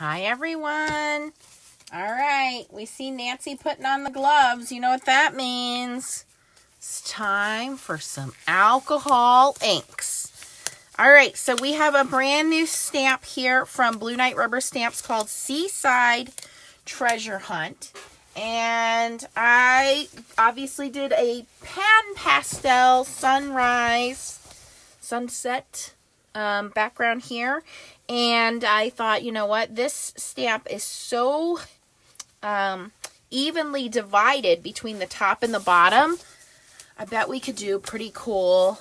Hi, everyone. All right, we see Nancy putting on the gloves. You know what that means. It's time for some alcohol inks. All right, so we have a brand new stamp here from Blue Knight Rubber Stamps called Seaside Treasure Hunt. And I obviously did a pan pastel sunset background here. And I thought, you know what, this stamp is so evenly divided between the top and the bottom. I bet we could do a pretty cool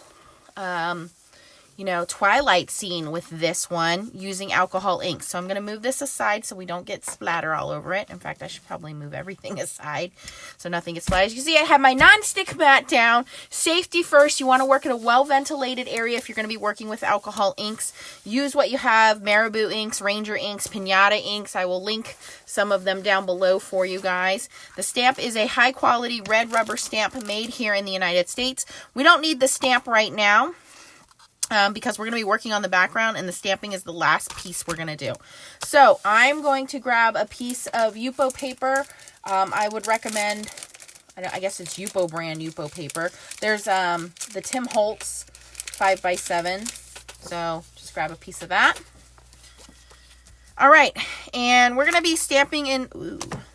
twilight scene with this one using alcohol ink. So I'm going to move this aside so we don't get splatter all over it. In fact, I should probably move everything aside so nothing gets splattered. As you can see, I have my non-stick mat down. Safety first. You want to work in a well-ventilated area if you're going to be working with alcohol inks. Use what you have: Marabou inks, Ranger inks, Pinata inks. I will link some of them down below for you guys. The stamp is a high-quality red rubber stamp made here in the United States. We don't need the stamp right now, because we're going to be working on the background, and the stamping is the last piece we're going to do. So I'm going to grab a piece of Yupo paper. I would recommend, I guess it's Yupo brand Yupo paper. There's the Tim Holtz 5x7. So just grab a piece of that. All right, and we're going to be stamping in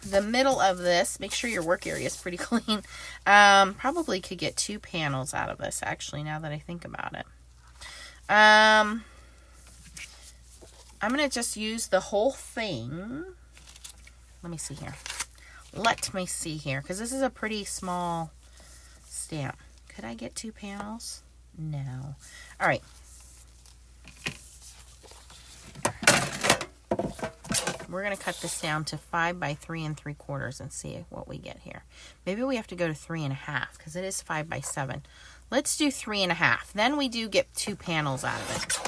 the middle of this. Make sure your work area is pretty clean. Probably could get 2 panels out of this, actually, now that I think about it. I'm going to just use the whole thing. Let me see here. Because this is a pretty small stamp. Could I get 2 panels? No. All right. We're going to cut this down to 5 by 3 3/4 and see what we get here. Maybe we have to go to 3 1/2 because it is 5 by 7. Let's do 3 1/2. Then we do get 2 panels out of it.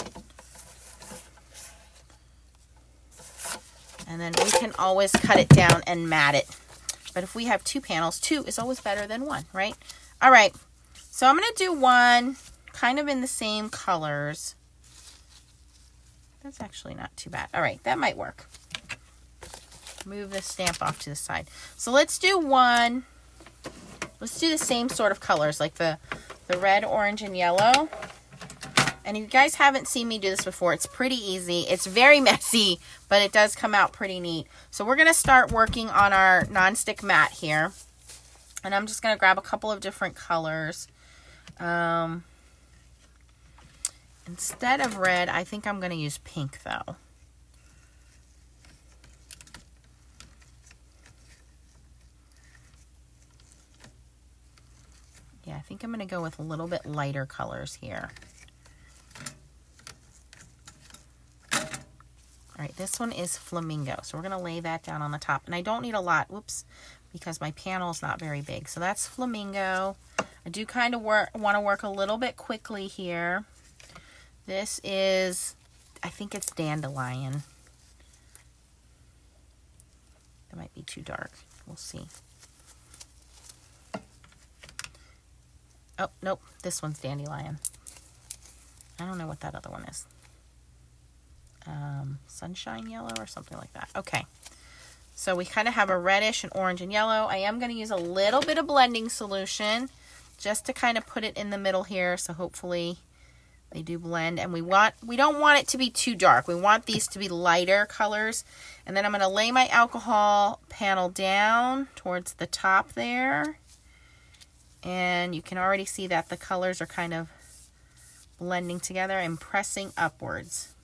And then we can always cut it down and mat it. But if we have 2 panels, 2 is always better than 1, right? All right. So I'm going to do one kind of in the same colors. That's actually not too bad. All right, that might work. Move the stamp off to the side. So let's do one. Let's do the same sort of colors, like the red, orange, and yellow. And if you guys haven't seen me do this before, it's pretty easy. It's very messy, but it does come out pretty neat. So we're going to start working on our nonstick mat here. And I'm just going to grab a couple of different colors. Instead of red, I think I'm going to use pink, though. Yeah, I think I'm going to go with a little bit lighter colors here. All right, this one is flamingo. So we're going to lay that down on the top. And I don't need a lot, whoops, because my panel is not very big. So that's flamingo. I do kind of want to work a little bit quickly here. This is, I think it's dandelion. That might be too dark. We'll see. Oh, nope. This one's dandelion. I don't know what that other one is. Sunshine yellow or something like that. Okay. So we kind of have a reddish and orange and yellow. I am going to use a little bit of blending solution just to kind of put it in the middle here. So hopefully they do blend. And we don't want it to be too dark. We want these to be lighter colors. And then I'm going to lay my alcohol panel down towards the top there. And you can already see that the colors are kind of blending together and pressing upwards.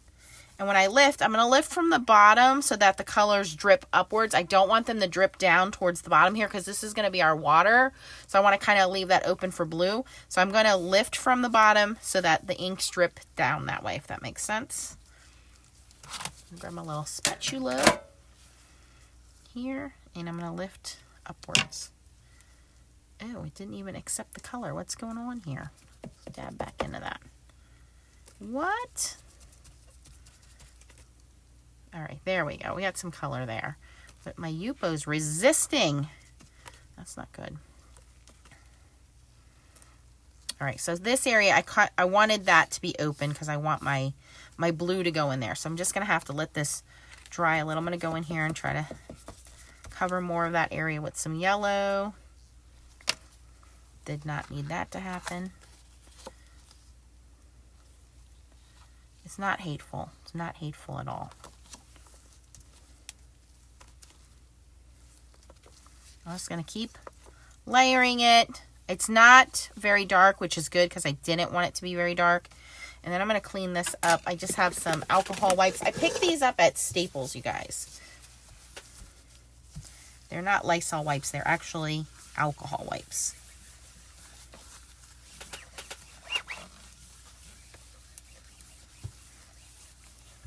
And when I lift, I'm going to lift from the bottom so that the colors drip upwards. I don't want them to drip down towards the bottom here because this is going to be our water. So I want to kind of leave that open for blue. So I'm going to lift from the bottom so that the inks drip down that way, if that makes sense. Grab my little spatula here, and I'm going to lift upwards. Oh, it didn't even accept the color. What's going on here? Dab back into that. What? All right, there we go. We got some color there. But my Yupo's resisting. That's not good. All right, so this area, I wanted that to be open because I want my blue to go in there. So I'm just going to have to let this dry a little. I'm going to go in here and try to cover more of that area with some yellow. Did not need that to happen. It's not hateful. It's not hateful at all. I'm just going to keep layering it. It's not very dark, which is good because I didn't want it to be very dark. And then I'm going to clean this up. I just have some alcohol wipes. I picked these up at Staples, you guys. They're not Lysol wipes. They're actually alcohol wipes.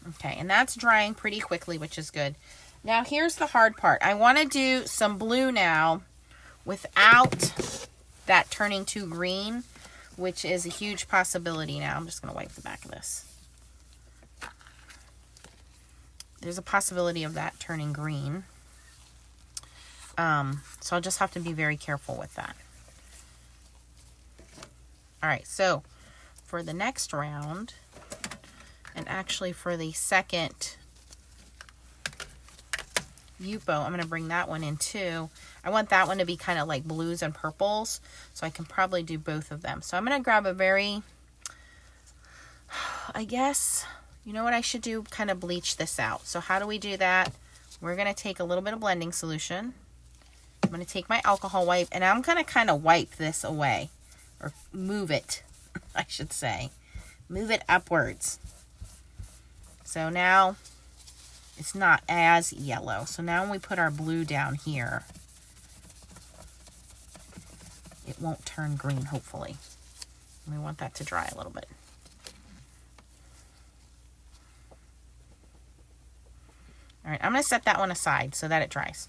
Okay, and that's drying pretty quickly, which is good. Now, here's the hard part. I want to do some blue now without that turning to green, which is a huge possibility now. I'm just going to wipe the back of this. There's a possibility of that turning green. So I'll just have to be very careful with that. All right, so for the next round, and actually for the second Yupo, I'm going to bring that one in too. I want that one to be kind of like blues and purples, so I can probably do both of them. So I'm going to grab a very, I guess, you know what I should do? Kind of bleach this out. So how do we do that? We're going to take a little bit of blending solution. I'm going to take my alcohol wipe, and I'm going to kind of wipe this away, or move it, I should say. Move it upwards. So now it's not as yellow. So now when we put our blue down here, it won't turn green, hopefully. We want that to dry a little bit. All right, I'm going to set that one aside so that it dries.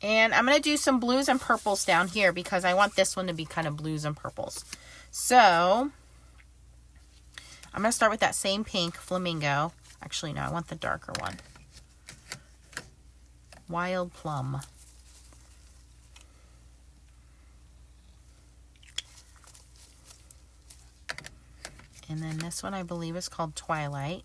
And I'm going to do some blues and purples down here because I want this one to be kind of blues and purples. So I'm going to start with that same pink, Flamingo. Actually, no, I want the darker one. Wild Plum. And then this one I believe is called Twilight.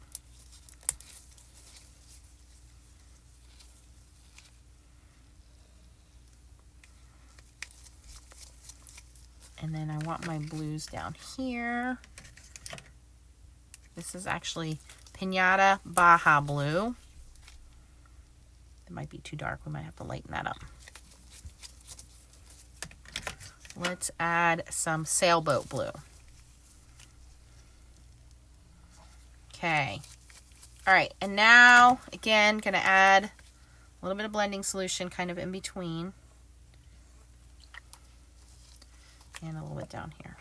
And then I want my blues down here. This is actually Pinata Baja Blue. It might be too dark. We might have to lighten that up. Let's add some Sailboat Blue. Okay. All right. And now, again, going to add a little bit of blending solution kind of in between. And a little bit down here.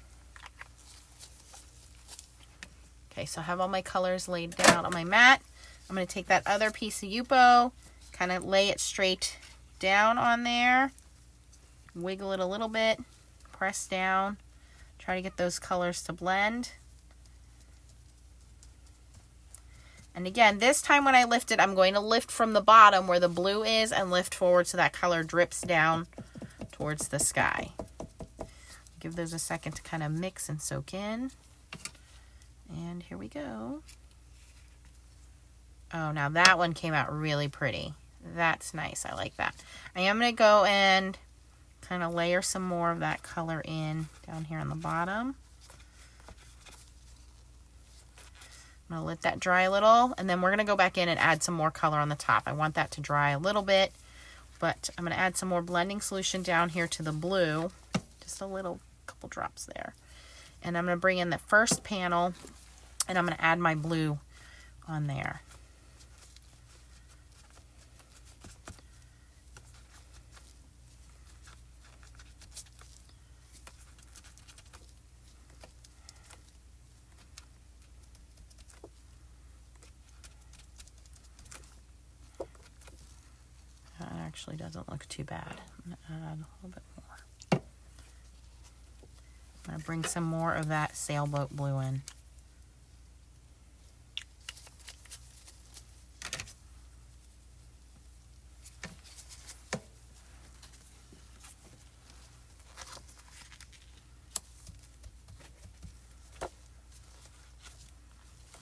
Okay, so I have all my colors laid down on my mat. I'm going to take that other piece of Yupo, kind of lay it straight down on there, wiggle it a little bit, press down, try to get those colors to blend. And again, this time when I lift it, I'm going to lift from the bottom where the blue is and lift forward so that color drips down towards the sky. Give those a second to kind of mix and soak in. And here we go. Oh, now that one came out really pretty. That's nice. I like that. I am going to go and kind of layer some more of that color in down here on the bottom. I'm going to let that dry a little, and then we're going to go back in and add some more color on the top. I want that to dry a little bit, but I'm going to add some more blending solution down here to the blue. Just a little, couple drops there. And I'm going to bring in the first panel, and I'm going to add my blue on there. That actually doesn't look too bad. I'm going to add a little bit more. I'm going to bring some more of that Sailboat Blue in.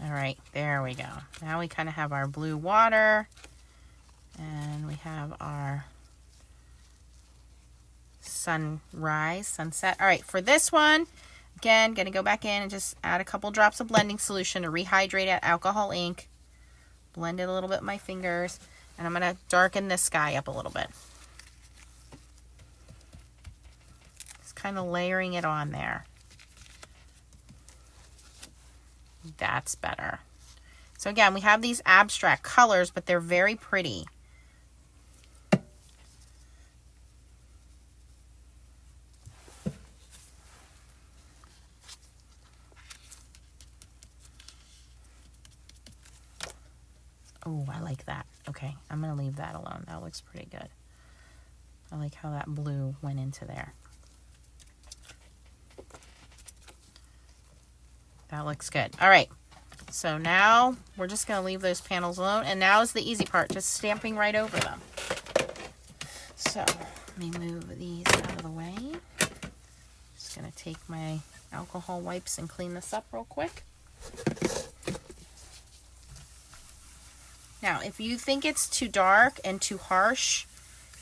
All right, there we we go. Now we kind of have our blue water, and we have our sunrise, sunset. All right, for this one, again, going to go back in and just add a couple drops of blending solution to rehydrate that alcohol ink. Blend it a little bit with my fingers, and I'm going to darken this sky up a little bit. Just kind of layering it on there. That's better. So again, we have these abstract colors, but they're very pretty. Oh, I like that. Okay, I'm going to leave that alone. That looks pretty good. I like how that blue went into there. That looks good. All right, so now we're just going to leave those panels alone. And now is the easy part, just stamping right over them. So let me move these out of the way. Just going to take my alcohol wipes and clean this up real quick. Now, if you think it's too dark and too harsh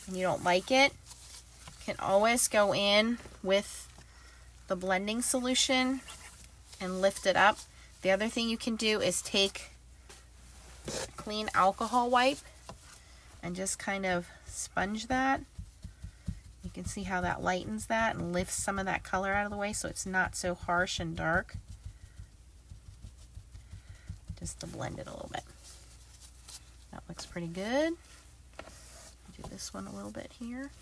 and you don't like it, you can always go in with the blending solution and lift it up. The other thing you can do is take a clean alcohol wipe and just kind of sponge that. You can see how that lightens that and lifts some of that color out of the way so it's not so harsh and dark. Just to blend it a little bit. That looks pretty good. Do this one a little bit here.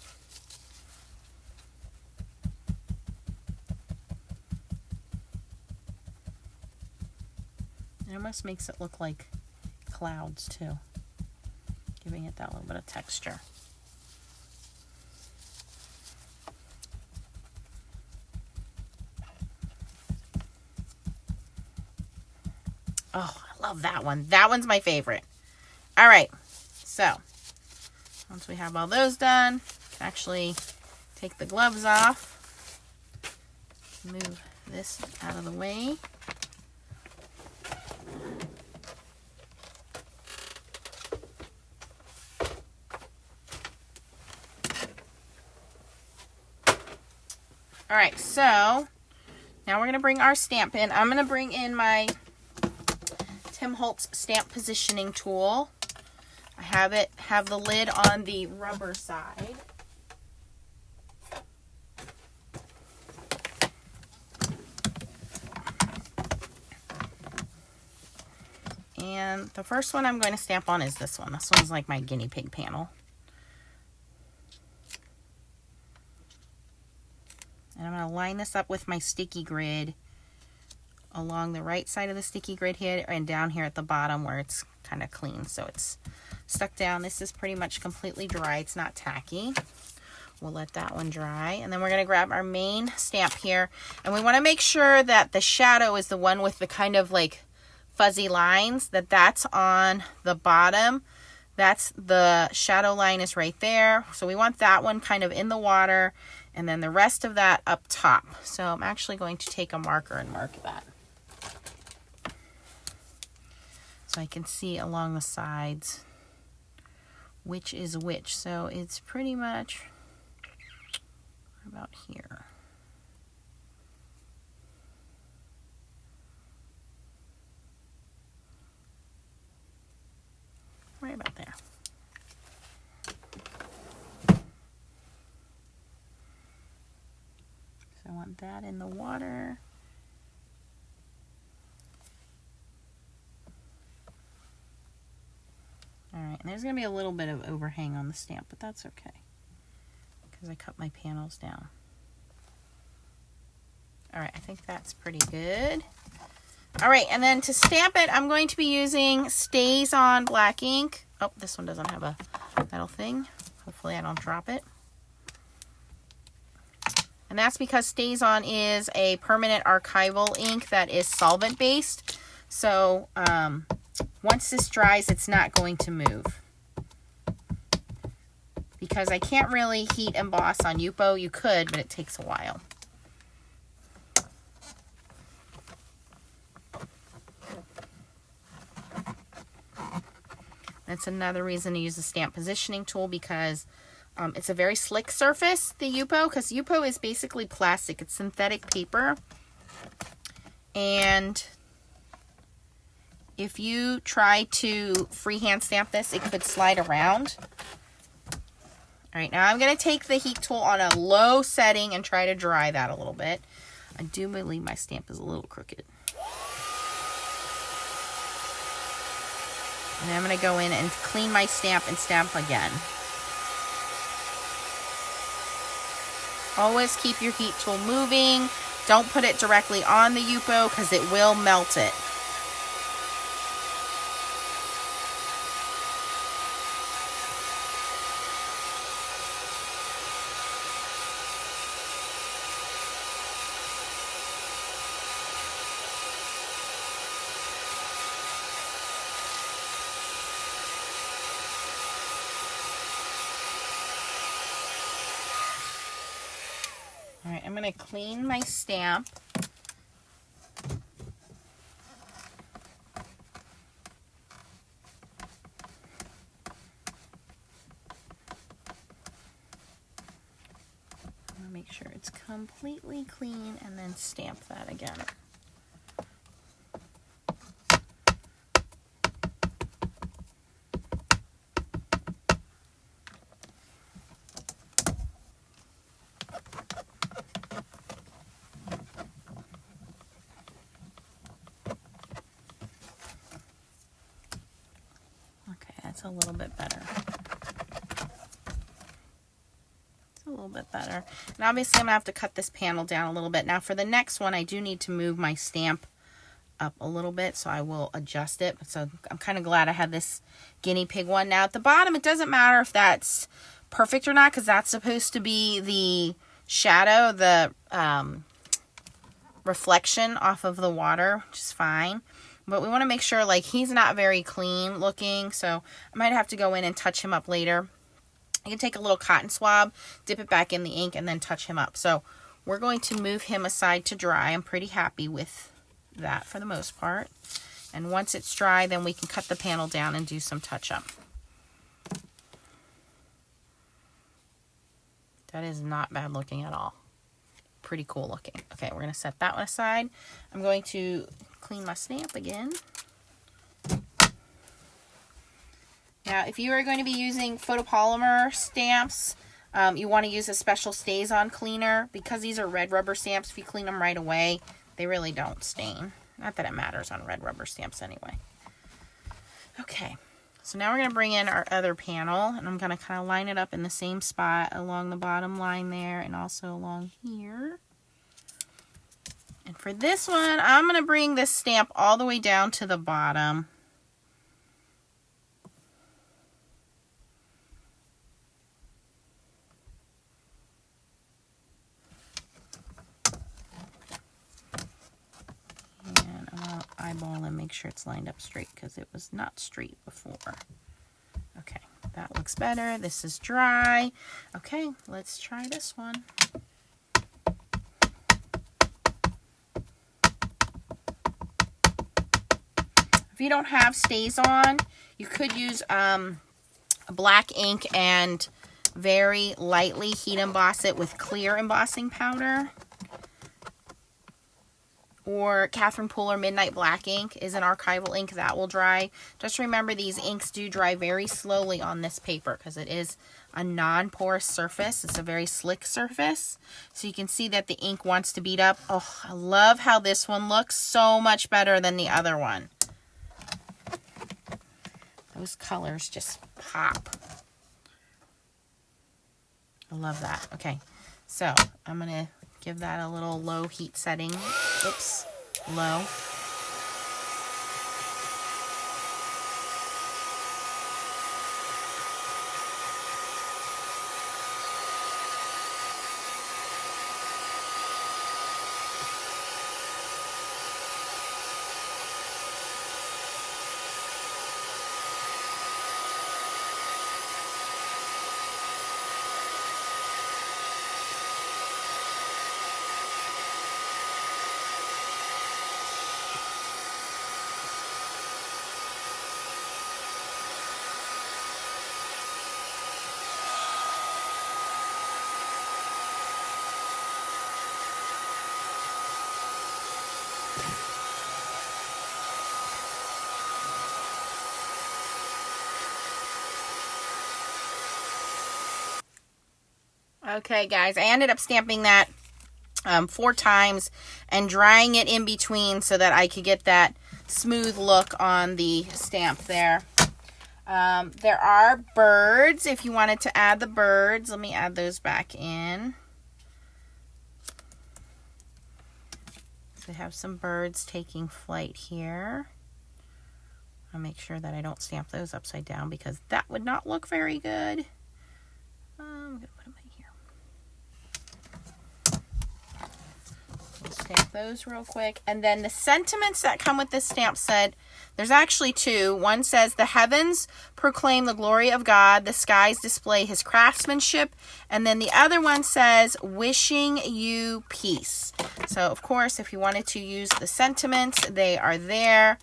It almost makes it look like clouds too, giving it that little bit of texture. Oh, I love that one. That one's my favorite. All right, so once we have all those done, actually take the gloves off, move this out of the way. All right, so now we're going to bring our stamp in. I'm going to bring in my Tim Holtz stamp positioning tool. I have the lid on the rubber side. And the first one I'm going to stamp on is this one. This one's like my guinea pig panel. And I'm going to line this up with my sticky grid along the right side of the sticky grid here and down here at the bottom where it's kind of clean. So it's stuck down. This is pretty much completely dry. It's not tacky. We'll let that one dry. And then we're going to grab our main stamp here. And we want to make sure that the shadow is the one with the kind of like fuzzy lines, that's on the bottom. That's the shadow line is right there. So we want that one kind of in the water. And then the rest of that up top. So I'm actually going to take a marker and mark that. So I can see along the sides which is which. So it's pretty much about here. Right about there. So I want that in the water. Alright, and there's going to be a little bit of overhang on the stamp, but that's okay, because I cut my panels down. Alright, I think that's pretty good. Alright, and then to stamp it, I'm going to be using Stays On black ink. Oh, this one doesn't have a metal thing. Hopefully I don't drop it. And that's because Stays On is a permanent archival ink that is solvent based. So, once this dries, it's not going to move. Because I can't really heat emboss on Yupo. You could, but it takes a while. That's another reason to use the stamp positioning tool, because it's a very slick surface, the Yupo, because Yupo is basically plastic. It's synthetic paper. And if you try to freehand stamp this, it could slide around. All right, now I'm going to take the heat tool on a low setting and try to dry that a little bit. I do believe my stamp is a little crooked. And I'm going to go in and clean my stamp and stamp again. Always keep your heat tool moving. Don't put it directly on the Yupo because it will melt it. All right, I'm going to clean my stamp. I'm going to make sure it's completely clean and then stamp that again. That's a little bit better. It's a little bit better. And obviously I'm going to have to cut this panel down a little bit. Now for the next one, I do need to move my stamp up a little bit, so I will adjust it. So I'm kind of glad I had this guinea pig one. Now at the bottom, it doesn't matter if that's perfect or not, because that's supposed to be the shadow, the reflection off of the water, which is fine. But we want to make sure, like, he's not very clean looking, so I might have to go in and touch him up later. You can take a little cotton swab, dip it back in the ink, and then touch him up. So we're going to move him aside to dry. I'm pretty happy with that for the most part. And once it's dry, then we can cut the panel down and do some touch-up. That is not bad looking at all. Pretty cool looking. Okay, we're going to set that one aside. I'm going to clean my stamp again. Now, if you are going to be using photopolymer stamps, you want to use a special Stays-On cleaner. Because these are red rubber stamps, if you clean them right away, they really don't stain. Not that it matters on red rubber stamps anyway. Okay, so now we're going to bring in our other panel, and I'm going to kind of line it up in the same spot along the bottom line there and also along here. And for this one, I'm going to bring this stamp all the way down to the bottom. And I'm going to eyeball and make sure it's lined up straight because it was not straight before. Okay, that looks better. This is dry. Okay, let's try this one. If you don't have Stays-On, you could use a black ink and very lightly heat emboss it with clear embossing powder. Or Catherine Pooler Midnight Black ink is an archival ink that will dry. Just remember, these inks do dry very slowly on this paper because it is a non-porous surface. It's a very slick surface. So you can see that the ink wants to bead up. Oh, I love how this one looks so much better than the other one. Those colors just pop. I love that. Okay, so I'm going to give that a little low heat setting. Oops, low. Okay, guys, I ended up stamping that 4 times and drying it in between so that I could get that smooth look on the stamp there. There are birds. If you wanted to add the birds, let me add those back in. So we have some birds taking flight here. I'll make sure that I don't stamp those upside down because that would not look very good. I'm going to put them right here. We'll stamp those real quick. And then the sentiments that come with this stamp set, there's actually 2. One says, the heavens proclaim the glory of God, the skies display his craftsmanship. And then the other one says, wishing you peace. So, of course, if you wanted to use the sentiments, they are there.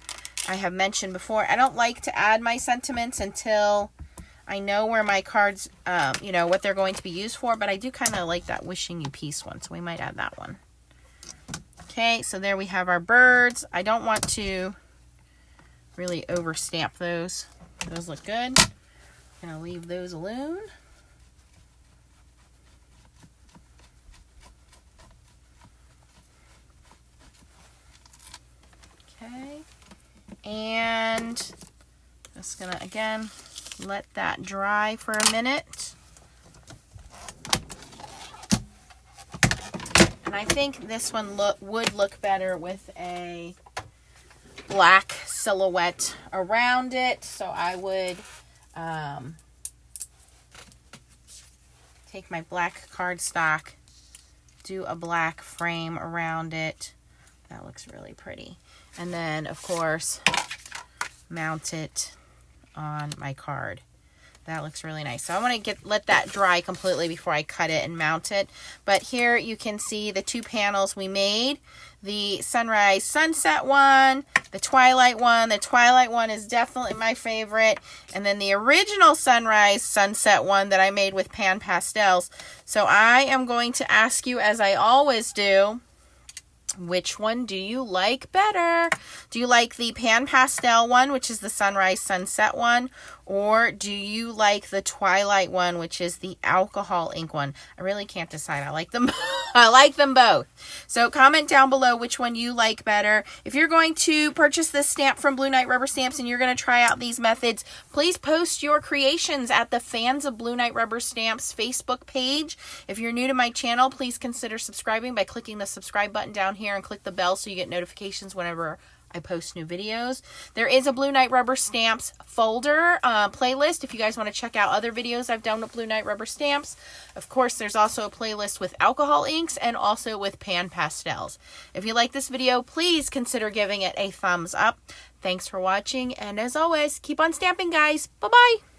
I have mentioned before, I don't like to add my sentiments until I know where my cards, you know, what they're going to be used for, but I do kind of like that wishing you peace one, so we might add that one. Okay, so there we have our birds. I don't want to really over stamp those. Those look good. I'm going to leave those alone. Okay. And just gonna again let that dry for a minute. And I think this one would look better with a black silhouette around it. So I would take my black cardstock, do a black frame around it. That looks really pretty. And then, of course, mount it on my card. That looks really nice. So I want to let that dry completely before I cut it and mount it. But here you can see the 2 panels we made. The sunrise sunset one, the twilight one. The twilight one is definitely my favorite. And then the original sunrise sunset one that I made with pan pastels. So I am going to ask you, as I always do, which one do you like better? Do you like the pan pastel one, which is the sunrise sunset one? Or do you like the twilight one, which is the alcohol ink one? I really can't decide. I like them. I like them both. So comment down below which one you like better. If you're going to purchase this stamp from Blue Knight Rubber Stamps and you're going to try out these methods, please post your creations at the Fans of Blue Knight Rubber Stamps Facebook page. If you're new to my channel, please consider subscribing by clicking the subscribe button down here and click the bell so you get notifications whenever I post new videos. There is a Blue Knight Rubber Stamps folder playlist if you guys want to check out other videos I've done with Blue Knight Rubber Stamps. Of course, there's also a playlist with alcohol inks and also with pan pastels. If you like this video, please consider giving it a thumbs up. Thanks for watching, and as always, keep on stamping, guys. Bye-bye.